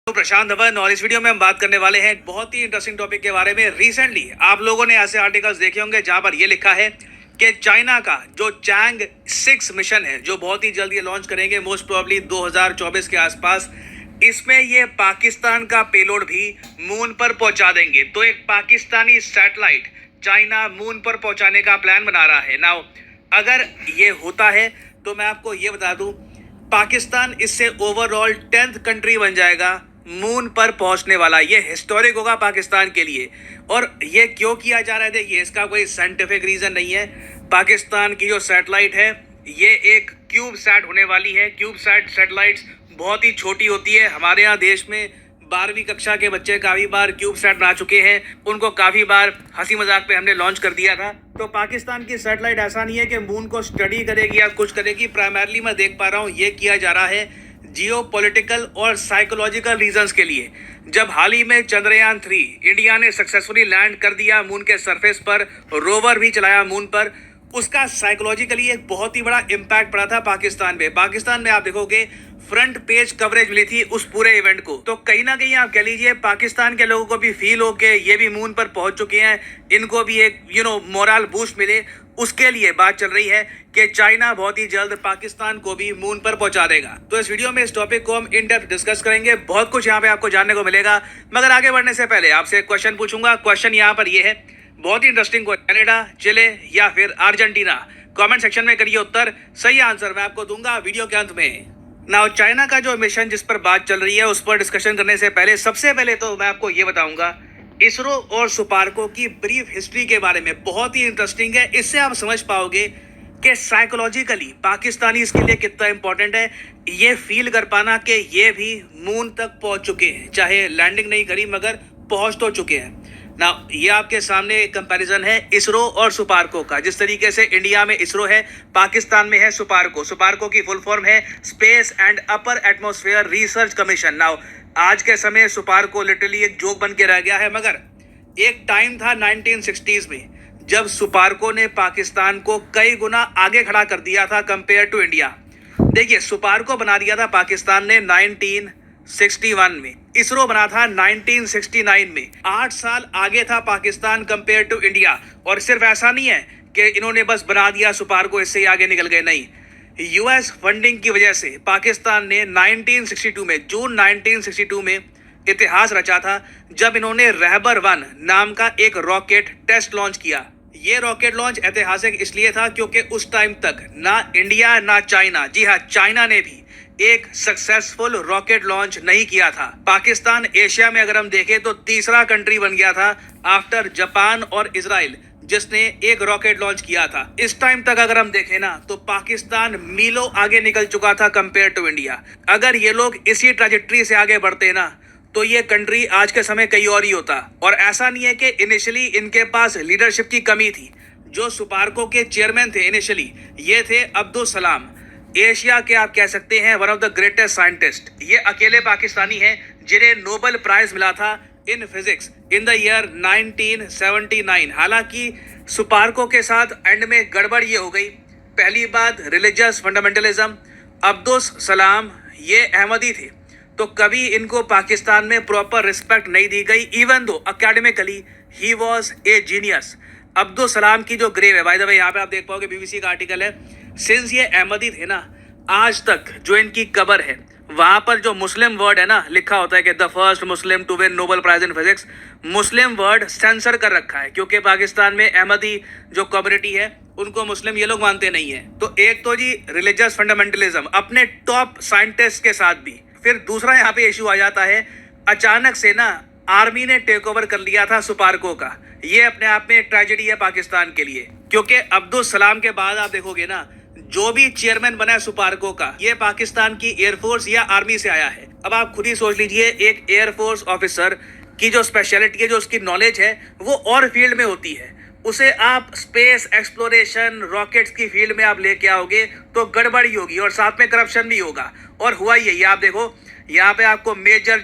प्रशांत धवन और इस वीडियो में हम बात करने वाले हैं एक बहुत ही इंटरेस्टिंग टॉपिक के बारे में। रिसेंटली आप लोगों ने ऐसे आर्टिकल्स देखे होंगे जहां पर यह लिखा है कि चाइना का जो चैंग 6 मिशन है जो बहुत ही जल्द ये लॉन्च करेंगे, मोस्ट प्रोबेबली 2024 के आसपास, इसमें ये पाकिस्तान का पेलोड भी मून पर पहुंचा देंगे। तो एक पाकिस्तानी सैटेलाइट चाइना मून पर पहुंचाने का प्लान बना रहा है। नाउ अगर ये होता है तो मैं आपको ये बता दूं, पाकिस्तान इससे ओवरऑल 10th कंट्री बन जाएगा मून पर पहुंचने वाला। ये हिस्टोरिक होगा पाकिस्तान के लिए। और ये क्यों किया जा रहा है, देखिए इसका कोई साइंटिफिक रीजन नहीं है। पाकिस्तान की जो सैटेलाइट है ये एक क्यूब सैट होने वाली है। क्यूब सैट सैटेलाइट्स बहुत ही छोटी होती है। हमारे यहाँ देश में 12वीं कक्षा के बच्चे काफ़ी बार क्यूब सैट बना चुके हैं, उनको काफ़ी बार हंसी मजाक पे हमने लॉन्च कर दिया था। तो पाकिस्तान की सैटेलाइट ऐसा नहीं है कि मून को स्टडी करेगी या कुछ करेगी। प्राइमरली मैं देख पा रहा हूँ ये किया जा रहा है जियोपॉलिटिकल और साइकोलॉजिकल रीजंस के लिए। जब हाल ही में चंद्रयान 3 इंडिया ने सक्सेसफुली लैंड कर दिया मून के सरफेस पर, रोवर भी चलाया मून पर, उसका साइकोलॉजिकली एक बहुत ही बड़ा इम्पैक्ट पड़ा था पाकिस्तान में। पाकिस्तान में आप देखोगे फ्रंट पेज कवरेज मिली थी उस पूरे इवेंट को। तो कहीं ना कहीं आप कह लीजिए पाकिस्तान के लोगों को भी फील हो के ये भी मून पर पहुंच चुके हैं, इनको भी एक मोरल बूस्ट मिले, उसके लिए बात चल रही है कि चाइना बहुत ही जल्द पाकिस्तान को भी मून पर पहुंचा देगा। तो इस वीडियो में इस टॉपिक को हम इन डेप्थ डिस्कस करेंगे। बहुत कुछ यहाँ पे आपको जानने को मिलेगा, मगर आगे बढ़ने से पहले आपसे एक क्वेश्चन पूछूंगा। क्वेश्चन यहाँ पर ये है, बहुत ही इंटरेस्टिंग क्वेश्चन, कनाडा, चिले या फिर अर्जेंटीना? कमेंट सेक्शन में करिए उत्तर। सही आंसर मैं आपको दूंगा वीडियो के अंत में। नाउ चाइना का जो मिशन जिस पर बात चल रही है उस पर डिस्कशन करने से पहले सबसे पहले तो मैं आपको ये बताऊंगा इसरो और सुपार्को की ब्रीफ हिस्ट्री के बारे में। बहुत ही इंटरेस्टिंग है, इससे आप समझ पाओगे कि साइकोलॉजिकली पाकिस्तानी इसके लिए कितना इंपॉर्टेंट है। ये फील कर पाना कि ये भी मून तक पहुंच चुके हैं, चाहे लैंडिंग नहीं करी मगर पहुंच तो चुके हैं ना। ये आपके सामने एक कंपैरिजन है इसरो और सुपार्को का। जिस तरीके से इंडिया में इसरो है, पाकिस्तान में है सुपार्को। सुपार्को की फुल फॉर्म है space and upper atmosphere research commission. Now आज के समय सुपार्को लिटरली एक जोक बन के रह गया है, मगर एक टाइम था 1960s में जब सुपार्को ने पाकिस्तान को कई गुना आगे खड़ा कर दिया था कंपेयर टू इंडिया। देखिए सुपार्को बना दिया था पाकिस्तान ने 1961 में, इसरो बना था 1969 में। 8 साल आगे था पाकिस्तान कंपेयर टू इंडिया। और सिर्फ ऐसा नहीं है कि इन्होंने बस बना दिया सुपार्को इससे ही आगे निकल गए, नहीं। यूएस फंडिंग की वजह से पाकिस्तान ने 1962 में, जून 1962 में इतिहास रचा था जब इन्होंने रहबर 1 नाम का एक रॉकेट टेस्ट लॉन्च किया। ये रॉकेट लॉन्च ऐतिहासिक इसलिए था क्योंकि उस टाइम तक ना इंडिया ना चाइना, जी हाँ चाइना ने भी एक सक्सेसफुल रॉकेट लॉन्च नहीं किया था। पाकिस्तान एशिया में अगर हम देखें तो तीसरा कंट्री बन गया था आफ्टर जापान और इजराइल जिसने एक रॉकेट लॉन्च किया था। इस टाइम तक अगर हम देखें ना तो पाकिस्तान मीलों आगे निकल चुका था कंपेयर टू इंडिया। अगर ये लोग इसी ट्रैजेक्टरी से आगे बढ़ते ना तो ये कंट्री आज के समय कहीं और ही होता। और ऐसा नहीं है कि इनिशियली इनके पास लीडरशिप की कमी थी। जो सुपार्को के चेयरमैन थे इनिशियली, ये थे अब्दुल सलाम, एशिया के आप कह सकते हैं one of the greatest scientist. ये अकेले पाकिस्तानी हैं जिन्हें नोबेल प्राइज मिला था in physics in the year 1979। हालांकि सुपार्को के साथ एंड में गड़बड़ ये हो गई, पहली बात रिलीजियस फंडामेंटलिज्म। अब्दुल सलाम ये अहमदी थे तो कभी इनको पाकिस्तान में प्रॉपर रिस्पेक्ट नहीं दी गई, even though academically he was a genius. Abdul Salam की जो ग्रेव है, बाय द वे यहाँ पे आप देख पाओगे बीबीसी का आर्टिकल है, सिंस ये अहमदी थे ना, आज तक जो इनकी कब्र है वहां पर जो मुस्लिम वर्ड है ना लिखा होता है कि the first Muslim to win Nobel prize in physics, Muslim word censor कर रखा है क्योंकि पाकिस्तान में अहमदी जो कम्युनिटी है उनको मुस्लिम ये लोग मानते नहीं है। तो एक तो जी रिलीजियस फंडामेंटलिज्म अपने टॉप साइंटिस्ट के साथ भी। फिर दूसरा यहाँ पे इशू आ जाता है, अचानक से ना आर्मी ने टेक ओवर कर लिया था सुपार्को का। ये अपने आप में एक ट्रेजेडी है पाकिस्तान के लिए, क्योंकि अब्दुल सलाम के बाद आप देखोगे ना जो भी चेयरमैन बना है सुपार्को का, ये पाकिस्तान की एयरफोर्स या आर्मी से आया है। अब आप खुद ही सोच लीजिए, एक एयरफोर्स ऑफिसर की जो स्पेशलिटी है, जो उसकी नॉलेज है वो और फील्ड में होती है। उसे आप स्पेस एक्सप्लोरेशन रॉकेट्स की फील्ड में आप लेके आओगे तो गड़बड़ी होगी और साथ में करप्शन भी होगा। और हुआ यही, आप देखो यहाँ पे आपको मेजर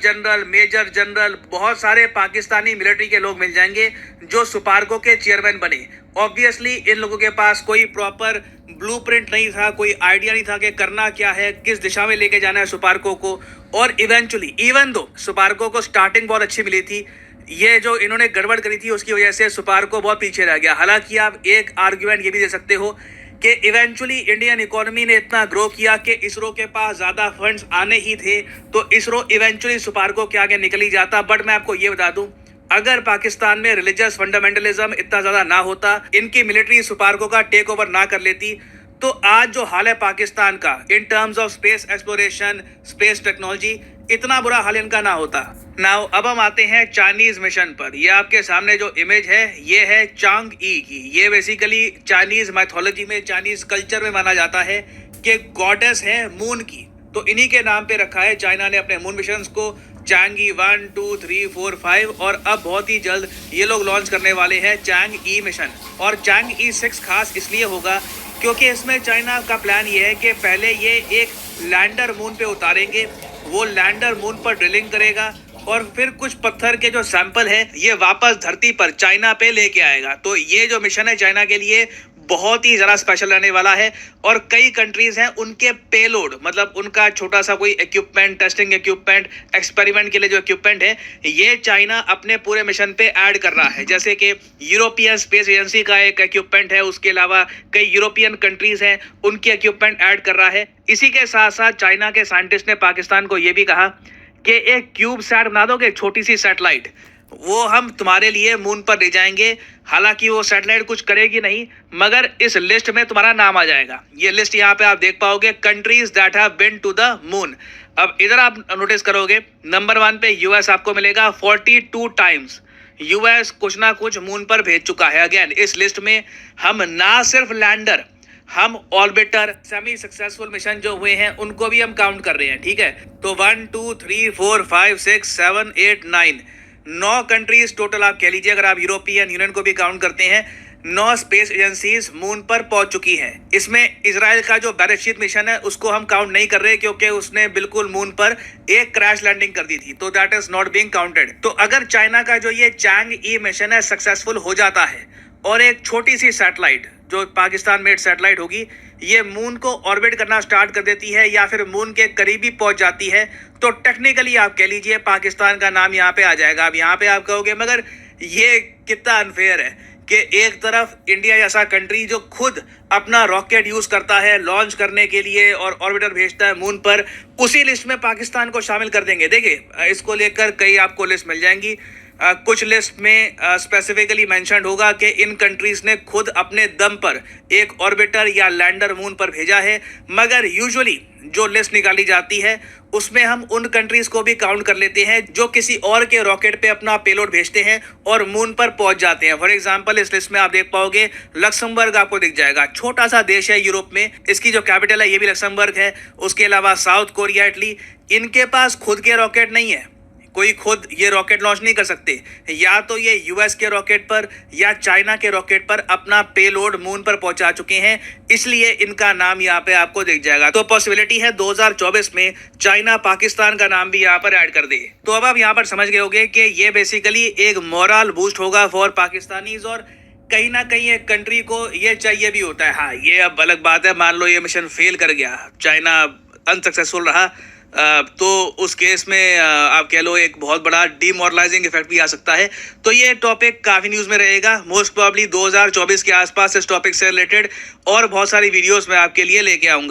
जनरल बहुत सारे पाकिस्तानी मिलिट्री के लोग मिल जाएंगे जो सुपार्को के चेयरमैन बने। ऑब्वियसली इन लोगों के पास कोई प्रॉपर ब्लूप्रिंट नहीं था, कोई आइडिया नहीं था कि करना क्या है, किस दिशा में लेके जाना है सुपार्को को। और इवेंचुअली इवन दो सुपार्को को स्टार्टिंग बहुत अच्छी मिली थी, ये जो इन्होंने गड़बड़ करी थी उसकी वजह से सुपार्को बहुत पीछे रह गया। हालांकि आप एक आर्ग्यूमेंट ये भी दे सकते हो कि इवेंचुअली इंडियन इकोनॉमी ने इतना ग्रो किया कि इसरो के पास ज़्यादा फंड्स आने ही थे, तो इसरो इवेंचुअली सुपार्को के आगे निकल ही जाता। बट मैं आपको ये बता दूं, अगर पाकिस्तान में रिलीजियस फंडामेंटलिज्म इतना ज़्यादा ना होता, इनकी मिलिट्री सुपार्को का टेक ओवर ना कर लेती, तो आज जो हाल है पाकिस्तान का in terms of space exploration, space technology, इतना बुरा हाल इनका ना होता। नाउ अब हम आते हैं चाइनीज मिशन पर। ये आपके सामने जो इमेज है ये है चांग ई की। ये बेसिकली चाइनीज मैथोलॉजी में, चाइनीज कल्चर में माना जाता है कि गॉडेस है मून की, तो इन्हीं के नाम पे रखा है चाइना ने अपने मून मिशन को, चांगी 1, 2, 3, 4, 5। और अब बहुत ही जल्द ये लोग लॉन्च करने वाले हैं चांग ई मिशन। और चांग ई 6 खास इसलिए होगा क्योंकि इसमें चाइना का प्लान ये है कि पहले ये एक लैंडर मून पे उतारेंगे, वो लैंडर मून पर ड्रिलिंग करेगा और फिर कुछ पत्थर के जो सैंपल है ये वापस धरती पर चाइना पे लेके आएगा। तो ये जो मिशन है चाइना के लिए बहुत ही ज़रा स्पेशल रहने वाला है। और कई कंट्रीज हैं उनके पेलोड, मतलब उनका छोटा सा कोई इक्विपमेंट, टेस्टिंग इक्विपमेंट, एक्सपेरिमेंट के लिए जो इक्विपमेंट है, ये चाइना अपने पूरे मिशन पे ऐड कर रहा है। जैसे कि यूरोपियन स्पेस एजेंसी का एक इक्विपमेंट है, उसके अलावा कई यूरोपियन कंट्रीज हैं उनके इक्विपमेंट ऐड कर रहा है। इसी के साथ साथ चाइना के साइंटिस्ट ने पाकिस्तान को ये भी कहा कि एक क्यूब सैट बना दोगे, छोटी सी सैटेलाइट, वो हम तुम्हारे लिए मून पर ले जाएंगे। हालांकि वो सैटेलाइट कुछ करेगी नहीं, मगर इस लिस्ट में तुम्हारा नाम आ जाएगा। ये लिस्ट यहाँ पे आप देख पाओगे, countries that have been to the moon. अब इधर आप नोटिस करोगे नंबर 1 पे यूएस आपको मिलेगा 42 टाइम्स। यूएस कुछ ना कुछ मून पर भेज चुका है। अगेन इस लिस्ट में हम ना सिर्फ लैंडर, हम ऑर्बिटर, सेमी सक्सेसफुल मिशन जो हुए हैं उनको भी हम काउंट कर रहे हैं। ठीक है, तो 1, 2, 3, 4, 5, 6, 7, 8, 9 कंट्रीज टोटल आप कह लीजिए, अगर आप यूरोपियन यूनियन को भी काउंट करते हैं, 9 स्पेस एजेंसीज मून पर पहुंच चुकी हैं। इसमें इजराइल का जो बैरिस्टिक मिशन है उसको हम काउंट नहीं कर रहे क्योंकि उसने बिल्कुल मून पर एक क्रैश लैंडिंग कर दी थी, तो that is not being counted. तो अगर चाइना का जो ये चांग ई मिशन है सक्सेसफुल हो जाता है और एक छोटी सी सैटेलाइट जो पाकिस्तान मेड सैटेलाइट होगी ये मून को ऑर्बिट करना स्टार्ट कर देती है या फिर मून के करीबी पहुंच जाती है, तो टेक्निकली आप कह लीजिए पाकिस्तान का नाम यहाँ पे आ जाएगा। अब यहाँ पे आप कहोगे मगर ये कितना अनफेयर है कि एक तरफ इंडिया जैसा कंट्री जो खुद अपना रॉकेट यूज करता है लॉन्च करने के लिए और ऑर्बिटर भेजता है मून पर, उसी लिस्ट में पाकिस्तान को शामिल कर देंगे। देखिए इसको लेकर कई आपको लिस्ट मिल जाएंगी। कुछ लिस्ट में स्पेसिफिकली मेंशन्ड होगा कि इन कंट्रीज ने खुद अपने दम पर एक ऑर्बिटर या लैंडर मून पर भेजा है, मगर यूजुअली जो लिस्ट निकाली जाती है उसमें हम उन कंट्रीज को भी काउंट कर लेते हैं जो किसी और के रॉकेट पे अपना पेलोड भेजते हैं और मून पर पहुंच जाते हैं। फॉर एग्जांपल इस लिस्ट में आप देख पाओगे लक्समबर्ग आपको दिख जाएगा, छोटा सा देश है यूरोप में, इसकी जो कैपिटल है ये भी लक्समबर्ग है। उसके अलावा साउथ कोरिया, इटली, इनके पास खुद के रॉकेट नहीं है, कोई खुद ये रॉकेट लॉन्च नहीं कर सकते, या तो ये यूएस के रॉकेट पर या चाइना के रॉकेट पर अपना पेलोड मून पर पहुंचा चुके हैं, इसलिए इनका नाम यहाँ पे आपको दिख जाएगा। तो पॉसिबिलिटी है 2024 में चाइना पाकिस्तान का नाम भी यहाँ पर ऐड कर दे। तो अब आप यहाँ पर समझ गए होंगे कि ये बेसिकली एक मोरल बूस्ट होगा फॉर पाकिस्तानीज, और कहीं ना कहीं एक कंट्री को ये चाहिए भी होता है। हाँ, ये अब अलग बात है, मान लो ये मिशन फेल कर गया, चाइना अनसक्सेसफुल रहा, तो उस केस में आप कह लो एक बहुत बड़ा डीमोरलाइजिंग इफेक्ट भी आ सकता है। तो ये टॉपिक काफ़ी न्यूज़ में रहेगा, मोस्ट प्रोबेबली 2024 के आसपास इस टॉपिक से रिलेटेड और बहुत सारी वीडियोस मैं आपके लिए लेके आऊँगा।